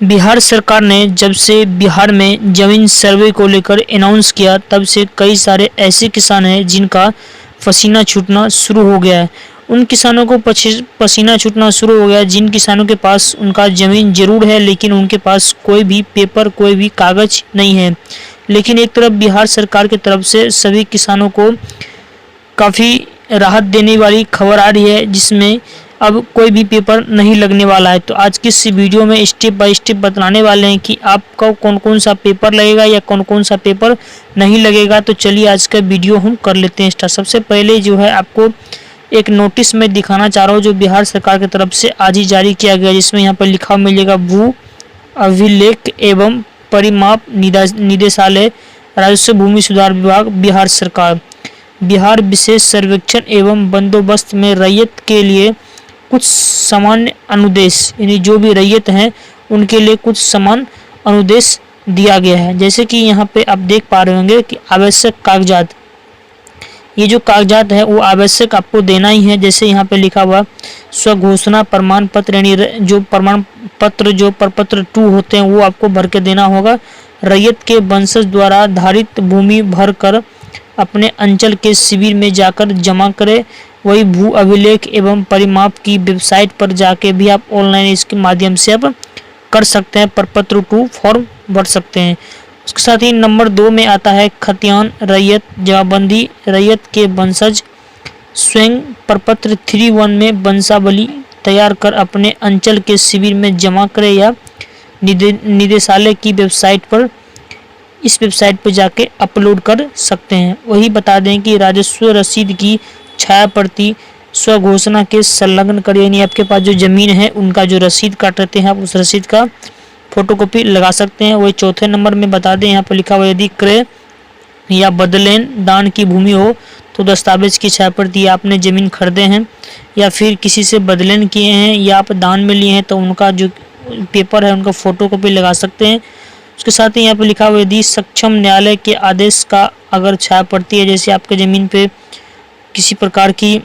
बिहार सरकार ने जब से बिहार में जमीन सर्वे को लेकर अनाउंस किया, तब से कई सारे ऐसे किसान हैं जिनका पसीना छूटना शुरू हो गया है। उन किसानों को पसीना छूटना शुरू हो गया है जिन किसानों के पास उनका ज़मीन ज़रूर है, लेकिन उनके पास कोई भी पेपर, कोई भी कागज़ नहीं है। लेकिन एक तरफ बिहार सरकार की तरफ से सभी किसानों को काफ़ी राहत देने वाली खबर आ रही है, जिसमें अब कोई भी पेपर नहीं लगने वाला है। तो आज की इस वीडियो में स्टेप बाय स्टेप बताने वाले हैं कि आपका कौन कौन सा पेपर लगेगा या कौन कौन सा पेपर नहीं लगेगा। तो चलिए आज का वीडियो हम कर लेते हैं स्टार्ट। सबसे पहले जो है आपको एक नोटिस में दिखाना चाह रहा हूँ जो बिहार सरकार की तरफ से आज ही जारी किया गया, जिसमें यहाँ पर लिखा मिलेगा भू अभिलेख एवं परिमाप निदेशालय, राजस्व भूमि सुधार विभाग, बिहार सरकार। बिहार विशेष सर्वेक्षण एवं बंदोबस्त में रैयत के लिए कुछ सामान्य अनुदेश, यानी जो भी रैयत हैं उनके लिए कुछ समान अनुदेश दिया गया है। जैसे कि यहाँ पे आप देख पा रहे होंगे कि आवश्यक कागजात, ये जो कागजात है वो आवश्यक आपको देना ही है। जैसे यहाँ पे लिखा हुआ स्वघोषणा प्रमाण पत्र, यानी जो प्रमाण पत्र जो प्रपत्र 2 होते हैं वो आपको भर के देना होगा। रैयत के वंशज द्वारा धारित भूमि भर कर अपने अंचल के शिविर में जाकर जमा करें। वही भू अभिलेख एवं परिमाप की वेबसाइट पर जाके भी आप ऑनलाइन इसके माध्यम से आप कर सकते हैं, प्रपत्र 2 फॉर्म भर सकते हैं। उसके साथ ही नंबर 2 में आता है खतियान रैयत जमाबंदी। रैयत के वंशज स्वयं प्रपत्र 3(1) में वंशावली तैयार कर अपने अंचल के शिविर में जमा करें या निदेशालय की वेबसाइट पर, इस वेबसाइट पर जाके अपलोड कर सकते हैं। वही बता दें कि राजस्व रसीद की छाया प्रति स्वघोषणा के संलग्न करें, यानी आपके पास जो ज़मीन है उनका जो रसीद काट रहते हैं आप उस रसीद का फोटोकॉपी लगा सकते हैं। वही चौथे नंबर में बता दें, यहाँ पर लिखा हुआ यदि क्रय या बदलेन दान की भूमि हो तो दस्तावेज की छाया प्रति, आपने ज़मीन खरीदे हैं या फिर किसी से बदलेन किए हैं या आप दान में लिए हैं तो उनका जो पेपर है उनका फोटोकॉपी लगा सकते हैं। उसके साथ ही यहाँ पर लिखा हुआ यदि सक्षम न्यायालय के आदेश का अगर छाया पड़ती है, जैसे आपके ज़मीन पे किसी प्रकार की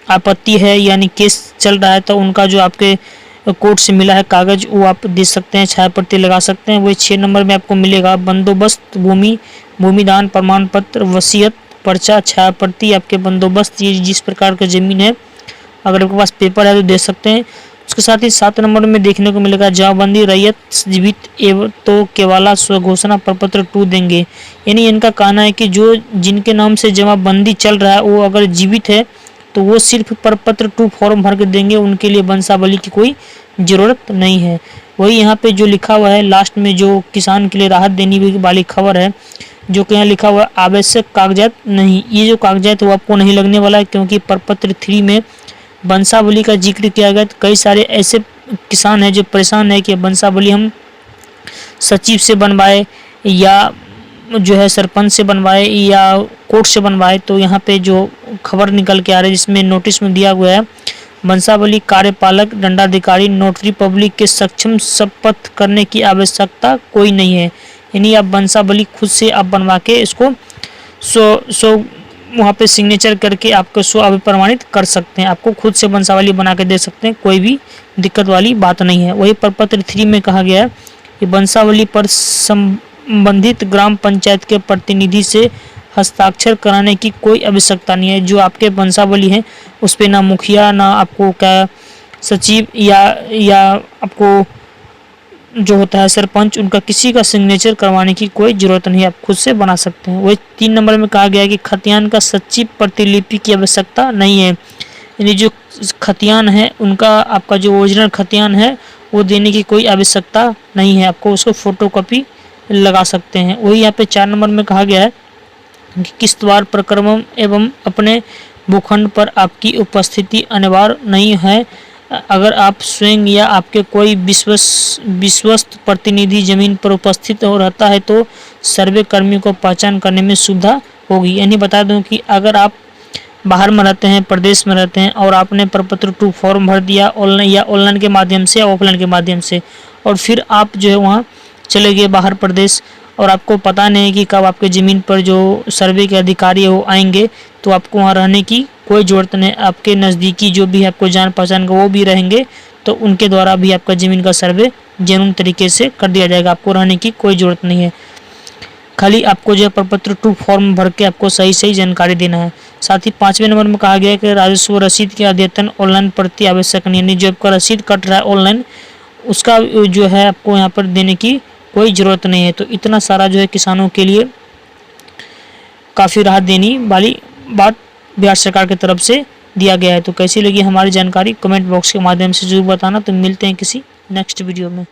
आपत्ति है यानी केस चल रहा है, तो उनका जो आपके कोर्ट से मिला है कागज़ वो आप दे सकते हैं, छाया प्रति लगा सकते हैं। वही 6 नंबर में आपको मिलेगा बंदोबस्त भूमि, भूमिदान प्रमाण पत्र, वसीयत पर्चा, छाया प्रति, आपके बंदोबस्त, ये जिस प्रकार का ज़मीन है अगर आपके पास पेपर है तो दे सकते हैं। उसके साथ ही 7 नंबर में देखने को मिलेगा जमाबंदी रैयत जीवित एवं तो केवला स्वघोषणा प्रपत्र 2 देंगे, यानी इनका कहना है कि जो जिनके नाम से जमाबंदी चल रहा है वो अगर जीवित है तो वो सिर्फ प्रपत्र 2 फॉर्म भर के देंगे, उनके लिए वंशावली की कोई ज़रूरत नहीं है। वही यहाँ पे जो लिखा हुआ है लास्ट में जो किसान के लिए राहत देने वाली खबर है, जो कि यहाँ लिखा हुआ है आवश्यक कागजात नहीं, ये जो कागजात है वो आपको नहीं लगने वाला है, क्योंकि प्रपत्र 3 में वंशावली का जिक्र किया गया। कई सारे ऐसे किसान हैं जो परेशान है कि वंशावली हम सचिव से बनवाए या जो है सरपंच से बनवाए या कोर्ट से बनवाए, तो यहाँ पे जो खबर निकल के आ रही है जिसमें नोटिस में दिया हुआ है वंशावली कार्यपालक दंडाधिकारी नोटरी पब्लिक के सक्षम शपथ करने की आवश्यकता कोई नहीं है, यानी आप वंशावली खुद से आप बनवा के इसको वहाँ पे सिग्नेचर करके आपको अभिप्रमाणित कर सकते हैं, आपको खुद से वंशावली बना के दे सकते हैं, कोई भी दिक्कत वाली बात नहीं है। वही प्रपत्र 3 में कहा गया है कि वंशावली पर संबंधित ग्राम पंचायत के प्रतिनिधि से हस्ताक्षर कराने की कोई आवश्यकता नहीं है। जो आपके वंशावली है उस पर ना मुखिया ना आपको क्या सचिव या आपको जो होता है सरपंच, उनका किसी का सिग्नेचर करवाने की कोई ज़रूरत नहीं है, आप खुद से बना सकते हैं। वही 3 नंबर में कहा गया है कि खतियान का सच्ची प्रतिलिपि की आवश्यकता नहीं है, यानी जो खतियान है उनका आपका जो ओरिजिनल खतियान है वो देने की कोई आवश्यकता नहीं है, आपको उसको फोटोकॉपी लगा सकते हैं। वही यहाँ पे 4 नंबर में कहा गया है कि किस्तवार प्रक्रम एवं अपने भूखंड पर आपकी उपस्थिति अनिवार्य नहीं है। अगर आप स्वयं या आपके कोई विश्वस्त प्रतिनिधि जमीन पर उपस्थित हो रहता है तो सर्वे कर्मी को पहचान करने में सुविधा होगी। यानी बता दूं कि अगर आप बाहर में रहते हैं, प्रदेश में रहते हैं और आपने प्रपत्र 2 फॉर्म भर दिया ऑनलाइन या ऑनलाइन के माध्यम से या ऑफलाइन के माध्यम से, और फिर आप जो है वहाँ चले गए बाहर प्रदेश और आपको पता नहीं है कि कब आपके ज़मीन पर जो सर्वे के अधिकारी है वो आएंगे, तो आपको वहाँ रहने की कोई ज़रूरत नहीं। आपके नज़दीकी जो भी आपको जान पहचान का वो भी रहेंगे, तो उनके द्वारा भी आपका ज़मीन का सर्वे जेन्युइन तरीके से कर दिया जाएगा। आपको रहने की कोई ज़रूरत नहीं है, खाली आपको जो है प्रपत्र 2 फॉर्म भर के आपको सही जानकारी देना है। साथ ही 5वें नंबर में कहा गया है कि राजस्व रसीद की अद्यतन ऑनलाइन प्रति आवश्यक नहीं, यानी जो आपका रसीद कट रहा है ऑनलाइन उसका जो है आपको यहाँ पर देने की कोई ज़रूरत नहीं है। तो इतना सारा जो है किसानों के लिए काफ़ी राहत देने वाली बात बिहार सरकार की तरफ से दिया गया है। तो कैसी लगी हमारी जानकारी कमेंट बॉक्स के माध्यम से जरूर बताना। तो मिलते हैं किसी नेक्स्ट वीडियो में।